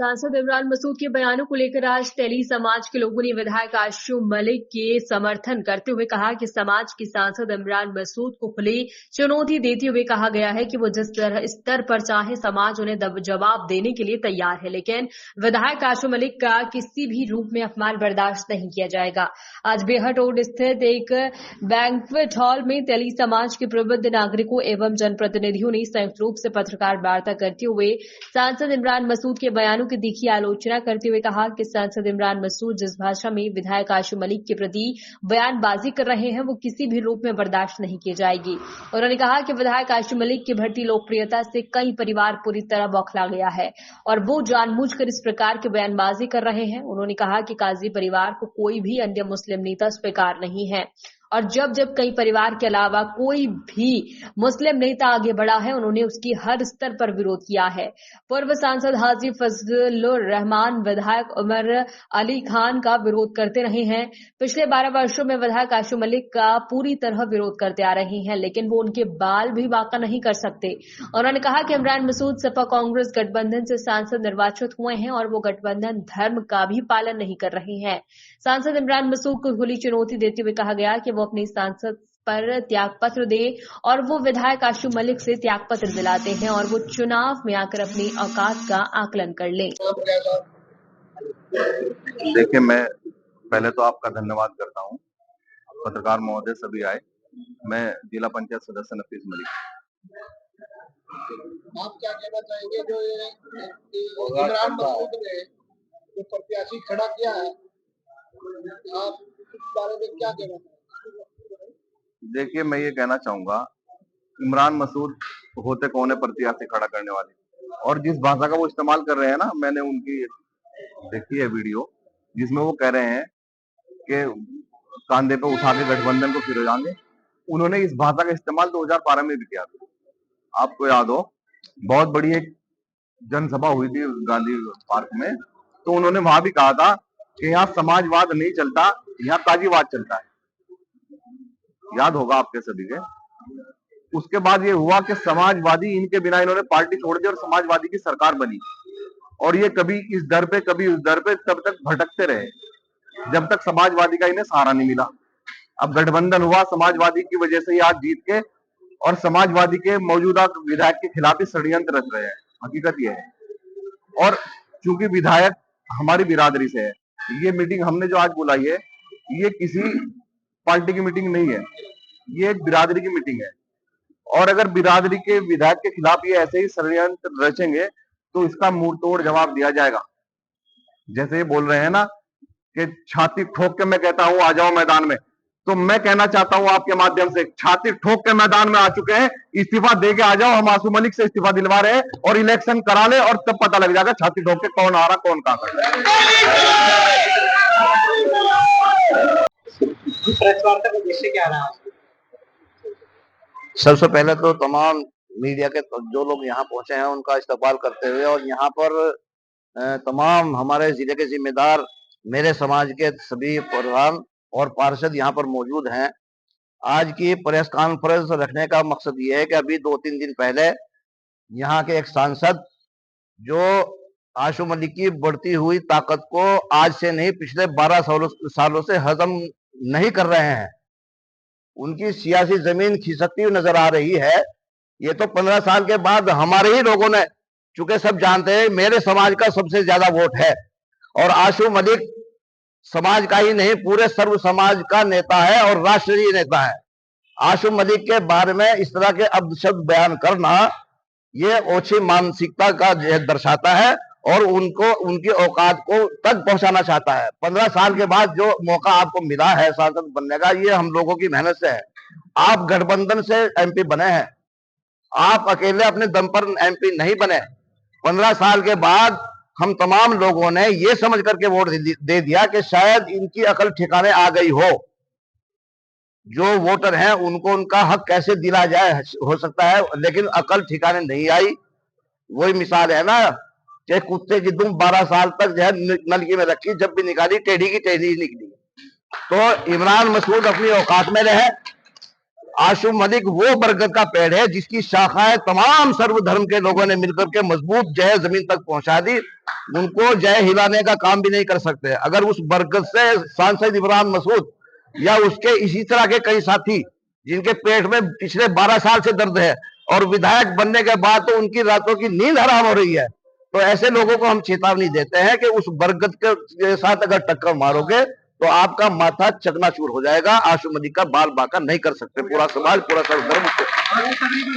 सांसद इमरान मसूद के बयानों को लेकर आज तेली समाज के लोगों ने विधायक आशु मलिक के समर्थन करते हुए कहा कि समाज के सांसद इमरान मसूद को खुली चुनौती देते हुए कहा गया है कि वो जिस स्तर पर चाहे समाज उन्हें जवाब देने के लिए तैयार है, लेकिन विधायक आशु मलिक का किसी भी रूप में अपमान बर्दाश्त नहीं किया जाएगा। आज बेहट रोड स्थित एक बैंक्वेट हॉल में तेली समाज के प्रबुद्ध नागरिकों एवं जनप्रतिनिधियों ने संयुक्त रूप से पत्रकार वार्ता करते हुए सांसद इमरान मसूद के बयानों की तीखी आलोचना करते हुए कहा कि सांसद इमरान मसूद जिस भाषा में विधायक आशु मलिक के प्रति बयानबाजी कर रहे हैं वो किसी भी रूप में बर्दाश्त नहीं की जाएगी। उन्होंने कहा कि विधायक आशु मलिक की बढ़ती लोकप्रियता से कई परिवार पूरी तरह बौखला गया है और वो जानबूझकर इस प्रकार की बयानबाजी कर रहे हैं। उन्होंने कहा कि काजी परिवार को कोई भी अन्य मुस्लिम नेता स्वीकार नहीं है और जब कई परिवार के अलावा कोई भी मुस्लिम नेता आगे बढ़ा है उन्होंने उसकी हर स्तर पर विरोध किया है। पूर्व सांसद हाजी फजलुर रहमान विधायक उमर अली खान का विरोध करते रहे हैं। पिछले 12 वर्षों में विधायक आशु मलिक का पूरी तरह विरोध करते आ रहे हैं, लेकिन वो उनके बाल भी बांका नहीं कर सकते। उन्होंने कहा कि इमरान मसूद सपा कांग्रेस गठबंधन से सांसद निर्वाचित हुए हैं और वो गठबंधन धर्म का भी पालन नहीं कर रहे हैं। सांसद इमरान मसूद को खुली चुनौती देते हुए कहा गया कि वो अपने सांसद पर त्यागपत्र दे और वो विधायक आशु मलिक से त्यागपत्र दिलाते हैं और वो चुनाव में आकर अपनी औकात का आकलन कर लें। देखिए, मैं पहले तो आपका धन्यवाद करता हूं, पत्रकार महोदय सभी आए। मैं जिला पंचायत सदस्य नफीस मलिक। आप क्या कहना चाहेंगे जो इमरान मसूद ने जो प्रत्याशी खड़ा किया है, आप इस बारे में क्या कहना चाहेंगे? देखिए, मैं ये कहना चाहूंगा, इमरान मसूद होते कौन है प्रत्याशी खड़ा करने वाले, और जिस भाषा का वो इस्तेमाल कर रहे हैं ना, मैंने उनकी देखी है वीडियो जिसमें वो कह रहे हैं कि कांधे पे उठा के गठबंधन को फिर जाएंगे। उन्होंने इस भाषा का इस्तेमाल 2012 में भी किया था। आपको याद हो, बहुत बड़ी एक जनसभा हुई थी गांधी पार्क में, तो उन्होंने वहां भी कहा था कि यहाँ समाजवाद नहीं चलता, यहाँ काजीवाद चलता है। याद होगा आपके सभी के। उसके बाद ये हुआ कि समाजवादी इनके बिना इन्होंने पार्टी छोड़ दी और समाजवादी की सरकार बनी, और ये कभी इस दर पे कभी उस दर पे तब तक भटकते रहे जब तक समाजवादी का इन्हें सहारा नहीं मिला। अब गठबंधन हुआ, समाजवादी की वजह से ये आज जीत के और समाजवादी के मौजूदा विधायक के खिलाफ ही षड्यंत्र रच रहे हैं। हकीकत ये है। और चूंकि विधायक हमारी बिरादरी से है, ये मीटिंग हमने जो आज बुलाई है ये किसी पार्टी की मीटिंग नहीं है, ये एक बिरादरी की मीटिंग है। और अगर बिरादरी के विधायक के खिलाफ ये ऐसे ही षड्यंत्र रचेंगे तो इसका मुंह तोड़ जवाब दिया जाएगा। जैसे ये बोल रहे हैं ना कि छाती ठोक के मैं कहता हूं आ जाओ मैदान में, तो मैं कहना चाहता हूं आपके माध्यम से, छाती ठोक के मैदान में आ चुके हैं, इस्तीफा दे के आ जाओ। हम आशु मलिक से इस्तीफा दिलवा रहे हैं और इलेक्शन करा ले और तब पता लग जाएगा छाती ठोक के कौन आ रहा कौन कहां कर रहा है। सबसे पहले तो तमाम मीडिया के जो लोग यहाँ पहुंचे हैं उनका इस्तकबाल करते हुए, और यहाँ पर तमाम हमारे जिले के जिम्मेदार, मेरे समाज के सभी प्रधान और पार्षद यहाँ पर मौजूद हैं। आज की प्रेस कॉन्फ्रेंस रखने का मकसद ये है कि अभी 2-3 दिन पहले यहाँ के एक सांसद जो आशु मलिक की बढ़ती हुई ताकत को आज से नहीं पिछले 12 सालों से हजम नहीं कर रहे हैं, उनकी सियासी जमीन खिसकती हुई नजर आ रही है। ये तो 15 साल के बाद हमारे ही लोगों ने, चूंकि सब जानते हैं मेरे समाज का सबसे ज्यादा वोट है और आशु मलिक समाज का ही नहीं पूरे सर्व समाज का नेता है और राष्ट्रीय नेता है। आशु मलिक के बारे में इस तरह के अपशब्द बयान करना ये ओछी मानसिकता का दर्शाता है और उनको उनकी औकात को तक पहुंचाना चाहता है। 15 साल के बाद जो मौका आपको मिला है सांसद बनने का, ये हम लोगों की मेहनत से है। आप गठबंधन से एमपी बने हैं, आप अकेले अपने दम पर एमपी नहीं बने। 15 साल के बाद हम तमाम लोगों ने ये समझ करके वोट दे दिया कि शायद इनकी अकल ठिकाने आ गई हो। जो वोटर हैं उनको उनका हक कैसे दिला जाए हो सकता है, लेकिन अकल ठिकाने नहीं आई। वही मिसाल है ना कि कुत्ते की दुम 12 साल तक जो है नलकी में रखी, जब भी निकाली टेढ़ी की टेढ़ी निकली। तो इमरान मसूद अपनी औकात में रहे आशू मलिक वो बरगद का पेड़ है जिसकी शाखाएं तमाम सर्वधर्म के लोगों ने मिलकर के मजबूत जय जमीन तक पहुंचा दी। उनको जय हिलाने का काम भी नहीं कर सकते। अगर उस बरगद से सांसद इमरान मसूद या उसके इसी तरह के कई साथी जिनके पेट में पिछले 12 साल से दर्द है और विधायक बनने के बाद तो उनकी रातों की नींद हराम हो रही है, तो ऐसे लोगों को हम चेतावनी देते हैं कि उस बरगद के साथ अगर टक्कर मारोगे तो आपका माथा चकनाचूर हो जाएगा। आशू मलिक का बाल बाका नहीं कर सकते पूरा समाज, पूरा सर्वधर्म।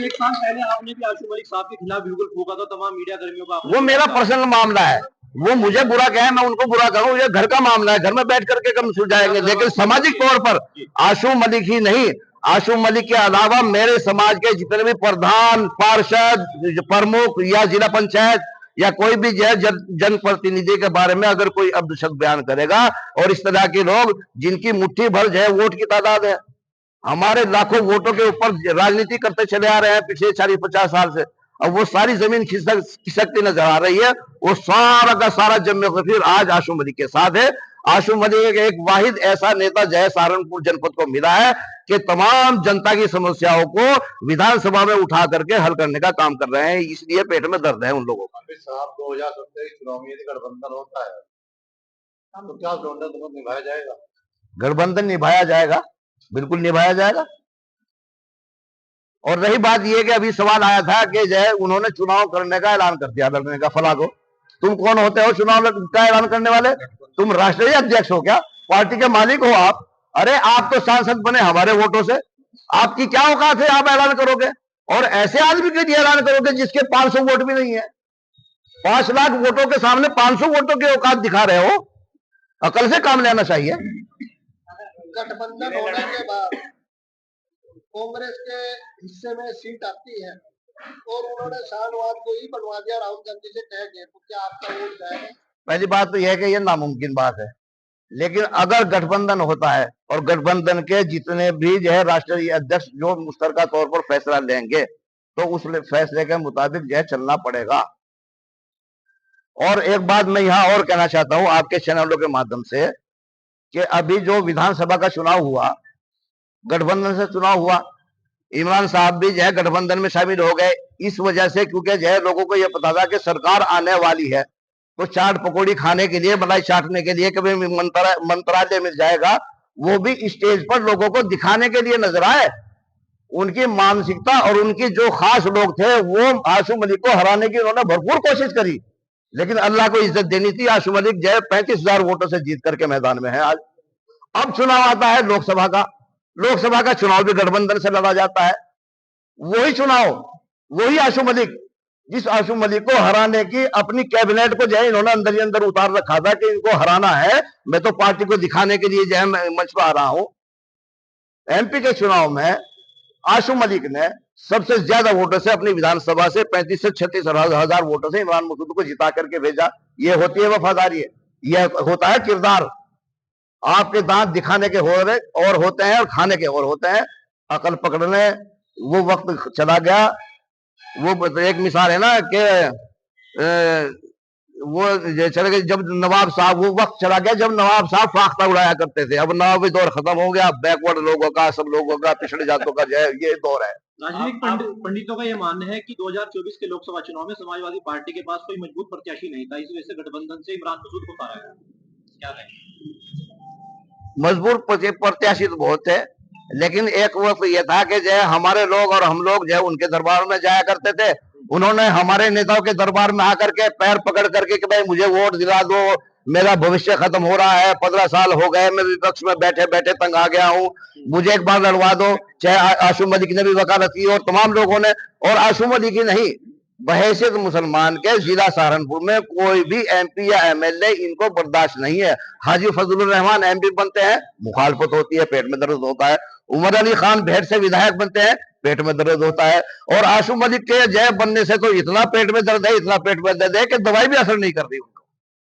एक साल पहले आपने भी आशू मलिक साहब के खिलाफ बिल्कुल फूका था, तमाम मीडिया कर्मियों का। वो मेरा पर्सनल मामला है, वो मुझे बुरा कहे मैं उनको बुरा कहूँ, ये घर का मामला है, घर में बैठ करके हम सुलझाएंगे। लेकिन सामाजिक तौर पर आशू मलिक ही नहीं, आशू मलिक के अलावा मेरे समाज के जितने भी प्रधान, पार्षद, प्रमुख या जिला पंचायत या कोई भी जनप्रतिनिधि के बारे में अगर कोई अब्दशब्द बयान करेगा और इस तरह के लोग जिनकी मुट्ठी भर जो है वोट की तादाद है, हमारे लाखों वोटों के ऊपर राजनीति करते चले आ रहे हैं पिछले 40-50 साल से, अब वो सारी जमीन खिसकती नजर आ रही है। वो सारा का सारा जम्मू कश्मीर आज आशू मलिक के साथ है। आशू मलिक एक वाहिद ऐसा नेता जो है सहारनपुर जनपद को मिला है कि तमाम जनता की समस्याओं को विधानसभा में उठा करके हल करने का काम कर रहे हैं, इसलिए पेट में दर्द है उन लोगों का। 2027 चुनाव में यदि गठबंधन होता है तो क्या गठबंधन निभाया जाएगा? गठबंधन निभाया जाएगा, बिल्कुल निभाया जाएगा। और रही बात यह कि अभी सवाल आया था कि जो है उन्होंने चुनाव करने का ऐलान कर दिया, लड़ने का। फला को तुम कौन होते हो चुनाव का ऐलान करने वाले? तुम राष्ट्रीय अध्यक्ष हो क्या? पार्टी के मालिक हो आप? अरे आप तो सांसद बने हमारे वोटों से, आपकी क्या औकात है आप ऐलान करोगे? और ऐसे आदमी के लिए ऐलान करोगे जिसके 500 वोट भी नहीं है। 5 लाख वोटों के सामने 500 वोटों की औकात दिखा रहे हो, अकल से काम लेना चाहिए। गठबंधन होने के बाद कांग्रेस के हिस्से में सीट आती है और उन्होंने शाहनवाज को ही बनवा दिया, राहुल गांधी से कह गए, तो क्या आपका वोट जाएगा? पहली बात तो यह है कि यह नामुमकिन बात है, लेकिन अगर गठबंधन होता है और गठबंधन के जितने भी जो है राष्ट्रीय अध्यक्ष जो मुश्तरका तौर पर फैसला लेंगे तो उस फैसले के मुताबिक जो है चलना पड़ेगा। और एक बात मैं यहाँ और कहना चाहता हूँ आपके चैनलों के माध्यम से कि अभी जो विधानसभा का चुनाव हुआ, गठबंधन से चुनाव हुआ, इमरान साहब भी जो है गठबंधन में शामिल हो गए इस वजह से क्योंकि जो है लोगों को यह पता था कि सरकार आने वाली है, तो चाट पकौड़ी खाने के लिए, मलाई चाटने के लिए कभी मंत्रालय मिल जाएगा, वो भी स्टेज पर लोगों को दिखाने के लिए नजर आए। उनकी मानसिकता और उनकी जो खास लोग थे वो आशू मलिक को हराने की उन्होंने भरपूर कोशिश करी, लेकिन अल्लाह को इज्जत देनी थी। आशू मलिक जो है 35,000 वोटों से जीत करके मैदान में है आज। अब चुनाव आता है लोकसभा का, लोकसभा का चुनाव भी गठबंधन से लड़ा जाता है। वही चुनाव, वही आशू मलिक, जिस आशू मलिक को हराने की अपनी कैबिनेट को जो है इन्होंने अंदर ही अंदर उतार रखा था कि इनको हराना है, मैं तो पार्टी को दिखाने के लिए जो है मंच पर आ रहा हूं। एमपी के चुनाव में आशू मलिक ने सबसे ज्यादा वोटों से अपनी विधानसभा से 35 से 36 हजार वोटों से इमरान मसूद को जिता करके भेजा। ये होती है वफादारी, यह होता है किरदार। आपके दांत दिखाने के हो रहे और होते हैं और खाने के और होते हैं। अकल पकड़ने वो वक्त चला गया। वो एक मिसाल है ना कि वो चले गए जब नवाब साहब, वो वक्त चला गया जब नवाब साहब फाख्ता उड़ाया करते थे। अब नवाबी दौर खत्म हो गया, बैकवर्ड लोगों का, सब लोगों का, पिछड़े जातों का जो है ये दौर है। राजनीतिक पंडितों का यह मानना है कि 2024 के लोकसभा चुनाव में समाजवादी पार्टी के पास कोई मजबूत प्रत्याशी नहीं था, इस वजह से गठबंधन से इमरान मसूद को उतारा गया। क्या कहें? मजबूत प्रत्याशी तो बहुत थे, लेकिन एक वक्त यह था कि जो हमारे लोग और हम लोग जो है उनके दरबार में जाया करते थे। उन्होंने हमारे नेताओं के दरबार में आकर के पैर पकड़ करके कि भाई मुझे वोट दिला दो, मेरा भविष्य खत्म हो रहा है, 15 साल हो गए, मैं विपक्ष में बैठे बैठे तंग आ गया हूँ, मुझे एक बार लड़वा दो। चाहे आशू मलिक ने भी वकालत की और तमाम लोगों ने, और आशू मलिक ही नहीं, बहैसियत मुसलमान के जिला सहारनपुर में कोई भी एमपी या एमएलए इनको बर्दाश्त नहीं है। हाजी फजलुर रहमान एमपी बनते हैं, मुखालफत होती है, पेट में दर्द होता है। उमर अली खान भेड़ से विधायक बनते हैं, पेट में दर्द होता है। और आशू मलिक के जय बनने से तो इतना पेट में दर्द है, इतना पेट में दर्द है कि दवाई भी असर नहीं कर रही उनको।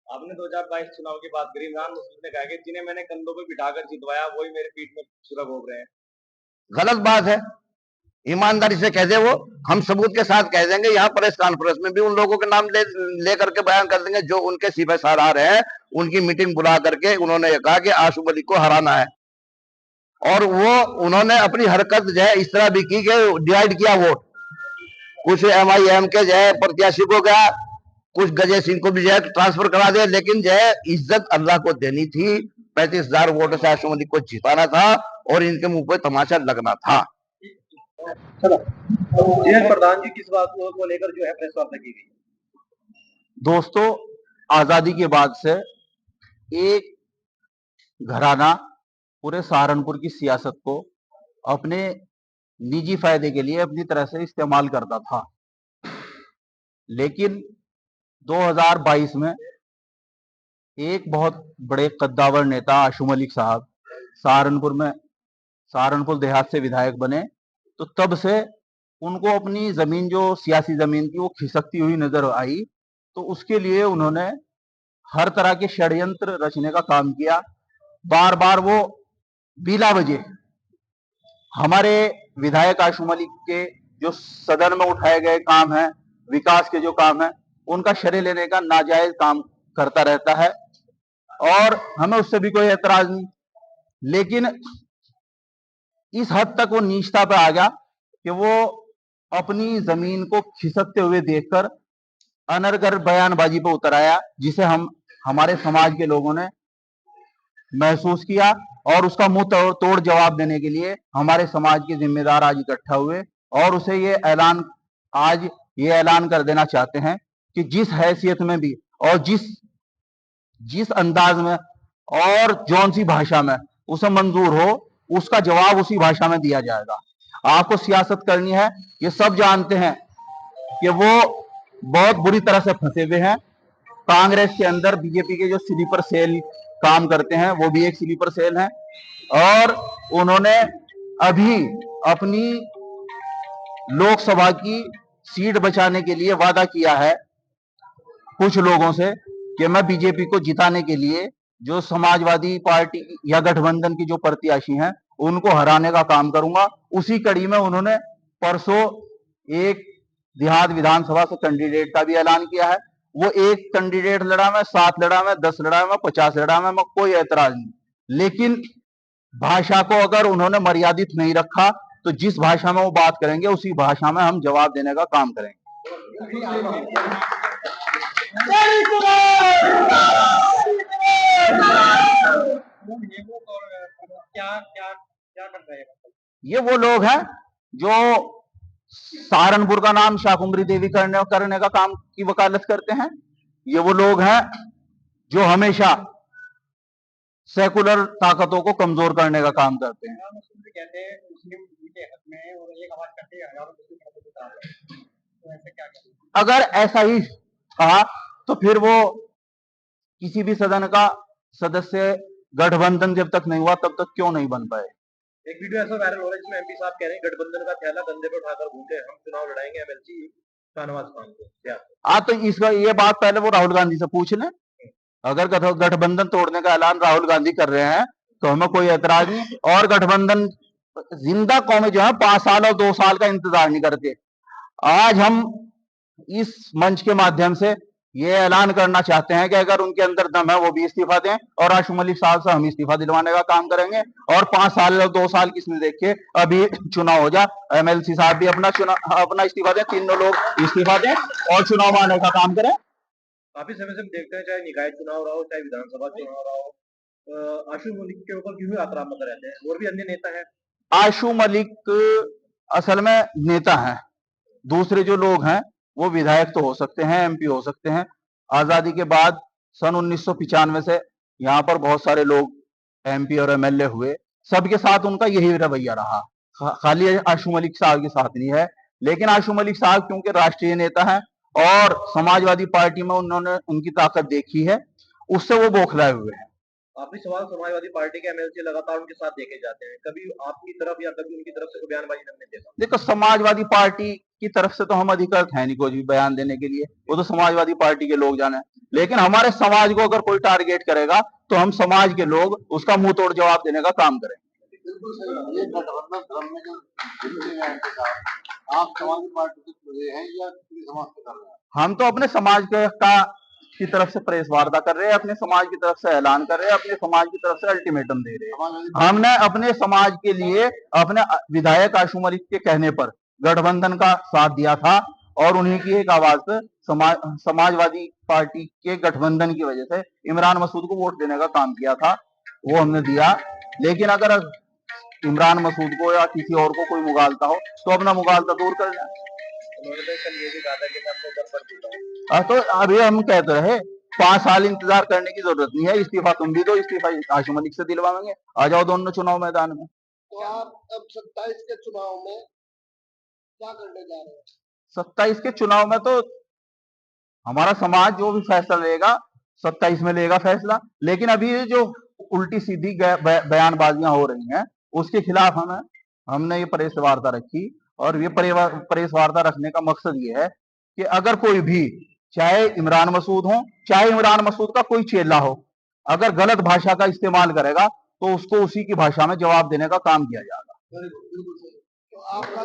आपने 2022 चुनाव की बात करी, इमरान मसूद ने कहा कि जिन्हें मैंने कंधों पर बिठाकर जितवाया वही मेरे पीठ में छुरा भोग रहे हैं। गलत बात है, ईमानदारी से कह दे वो, हम सबूत के साथ कह देंगे। यहाँ प्रेस कॉन्फ्रेंस में भी उन लोगों के नाम ले करके बयान कर देंगे जो उनके सिपह सालार हैं। उनकी मीटिंग बुला करके उन्होंने कहा कि आशू मलिक को हराना है। और वो उन्होंने अपनी हरकत जो है इस तरह भी की कि डिवाइड किया वोट, कुछ MIM के जो है प्रत्याशी को गया, कुछ गजय सिंह को भी जो है ट्रांसफर करा दिया, लेकिन जो है इज्जत अल्लाह को देनी थी। 35,000 वोटों से आशु मलिक को जिताना था और इनके मुंह पे तमाशा लगना था। प्रधान जी किस बात को लेकर जो है प्रेस वार्ता की गई? दोस्तों, आजादी के बाद से एक घराना पूरे सहारनपुर की सियासत को अपने निजी फायदे के लिए अपनी तरह से इस्तेमाल करता था, लेकिन 2022 में एक बहुत बड़े कद्दावर नेता आशु मलिक साहब सहारनपुर देहात से विधायक बने, तो तब से उनको अपनी जमीन, जो सियासी जमीन थी, वो खिसकती हुई नजर आई। तो उसके लिए उन्होंने हर तरह के षड्यंत्र रचने का काम किया। बार बार वो बिला वजह हमारे विधायक आशु मलिक के जो सदन में उठाए गए काम हैं, विकास के जो काम हैं, उनका श्रेय लेने का नाजायज काम करता रहता है और हमें उससे भी कोई एतराज नहीं, लेकिन इस हद तक वो नीचता पे आ गया कि वो अपनी जमीन को खिसकते हुए देखकर अनर्गल बयानबाजी पे उतर आया, जिसे हमारे समाज के लोगों ने महसूस किया और उसका मुंह तोड़ जवाब देने के लिए हमारे समाज के जिम्मेदार आज इकट्ठा हुए और उसे ये ऐलान कर देना चाहते हैं कि जिस हैसियत में भी और जिस अंदाज में और जौन सी भाषा में उसे मंजूर हो, उसका जवाब उसी भाषा में दिया जाएगा। आपको सियासत करनी है, ये सब जानते हैं कि वो बहुत बुरी तरह से फंसे हुए हैं। कांग्रेस के अंदर बीजेपी के जो स्लीपर सेल काम करते हैं, वो भी एक स्लीपर सेल है और उन्होंने अभी अपनी लोकसभा की सीट बचाने के लिए वादा किया है कुछ लोगों से कि मैं बीजेपी को जिताने के लिए जो समाजवादी पार्टी या गठबंधन की जो प्रत्याशी हैं, उनको हराने का काम करूंगा। उसी कड़ी में उन्होंने परसों एक देहात विधानसभा से कैंडिडेट का भी ऐलान किया है। वो एक कैंडिडेट लड़ा, मैं 7 लड़ा, मैं 10 लड़ा, मैं 50 लड़ा, मैं कोई ऐतराज नहीं, लेकिन भाषा को अगर उन्होंने मर्यादित नहीं रखा तो जिस भाषा में वो बात करेंगे उसी भाषा में हम जवाब देने का काम करेंगे। ये वो लोग हैं जो सहारनपुर का नाम शाकुंभरी देवी करने का काम की वकालत करते हैं। ये वो लोग हैं जो हमेशा सेकुलर ताकतों को कमजोर करने का काम करते हैं। अगर ऐसा ही कहा तो फिर वो किसी भी सदन का सदस्य गठबंधन जब तक नहीं हुआ तब तक क्यों नहीं बन पाए। एक वीडियो ऐसा वायरल हो रहा है जिसमें MP साहब कह रहे हैं गठबंधन का थैला कंधे पे उठाकर घूमते हैं, हम चुनाव लड़ाएंगे MLC शाहनवाज खान को। क्या तो इसका ये बात पहले वो राहुल गांधी से पूछ लें। अगर गठबंधन तोड़ने का ऐलान राहुल गांधी कर रहे हैं तो हमें कोई ऐतराज नहीं, और गठबंधन जिंदा कौमें जो है 5 साल और 2 साल का इंतजार नहीं करते। आज हम इस मंच के माध्यम से ये ऐलान करना चाहते हैं कि अगर उनके अंदर दम है वो भी इस्तीफा दें और आशु मलिक साहब से हम इस्तीफा दिलवाने का काम करेंगे। और 5 साल और 2 साल किसने देखे, अभी चुनाव हो जा, MLC साहब भी अपना इस्तीफा दें, तीनों लोग इस्तीफा दें और चुनाव आने का काम करें। काफी समय से हम देखते हैं, चाहे निकाय चुनाव रहा हो चाहे विधानसभा चुनाव रहा हो, आशु मलिक के ऊपर क्यों आक्रामक रहते हैं? और भी अन्य नेता है। आशु मलिक असल में नेता है, दूसरे जो लोग हैं वो विधायक तो हो सकते हैं, MP हो सकते हैं। आजादी के बाद सन 1995 से यहाँ पर बहुत सारे लोग MP और MLA हुए, सबके साथ उनका यही रवैया रहा, खाली आशु मलिक साहब के साथ नहीं है। लेकिन आशु मलिक साहब क्योंकि राष्ट्रीय नेता हैं और समाजवादी पार्टी में उन्होंने उनकी ताकत देखी है, उससे वो बौखलाए हुए हैं। आपकी सवाल, समाजवादी पार्टी के MLC लगातार उनके साथ देखे जाते हैं, कभी आपकी तरफ या कभी उनकी तरफ से कोई बयानबाजी नहीं देखा? देखो, समाजवादी पार्टी की तरफ से तो हम अधिकृत है नहीं कोई भी बयान देने के लिए, वो तो समाजवादी पार्टी के लोग जाने। लेकिन हमारे समाज को अगर कोई टारगेट करेगा तो हम समाज के लोग उसका मुंह तोड़ जवाब देने का काम करें। हम तो अपने समाज का की तरफ से प्रेस वार्ता कर रहे हैं, अपने समाज की तरफ से ऐलान कर रहे हैं, अपने समाज की तरफ से अल्टीमेटम दे रहे हैं। हमने अपने समाज के लिए अपने विधायक आशु मलिक के कहने पर गठबंधन का साथ दिया था और उन्हीं की एक आवाज से समाजवादी पार्टी के गठबंधन की वजह से इमरान मसूद को वोट देने का काम किया था, वो हमने दिया। लेकिन अगर इमरान मसूद को या किसी और को कोई मुगालता हो तो अपना मुगालता दूर कर जाए। तो अभी हम कहते रहे 5 साल इंतजार करने की जरूरत नहीं है, इस्तीफा तुम भी दो, इस्तीफा आशु मलिक से दिलवाएंगे, आ जाओ दोनों चुनाव मैदान में। तो आप अब 27 के चुनाव में क्या करने जा रहे हैं? 27 के चुनाव में तो हमारा समाज जो भी फैसला लेगा 27 में लेगा फैसला, लेकिन अभी जो उल्टी सीधी बयानबाजियां हो रही हैं उसके खिलाफ हमने ये प्रेस वार्ता रखी। और ये प्रेस वार्ता रखने का मकसद ये है कि अगर कोई भी, चाहे इमरान मसूद हो चाहे इमरान मसूद का कोई चेला हो, अगर गलत भाषा का इस्तेमाल करेगा तो उसको उसी की भाषा में जवाब देने का काम किया जाएगा। बिल्कुल सही। तो आपका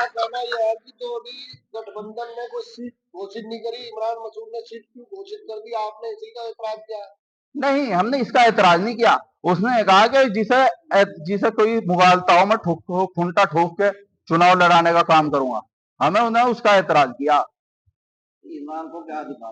कहना यह है कि जो अभी गठबंधन ने कोई सीट घोषित नहीं करी, इमरान मसूद ने सीट क्यों घोषित कर दी, आपने इसी का ऐतराज किया? नहीं, हमने इसका ऐतराज नहीं किया। उसने कहा कि जिसे कोई मुगालताओं में खूंटा ठोक के चुनाव लड़ाने का काम करूंगा, हमें उन्हें उसका ऐतराज किया। इमरान को क्या अधिकार?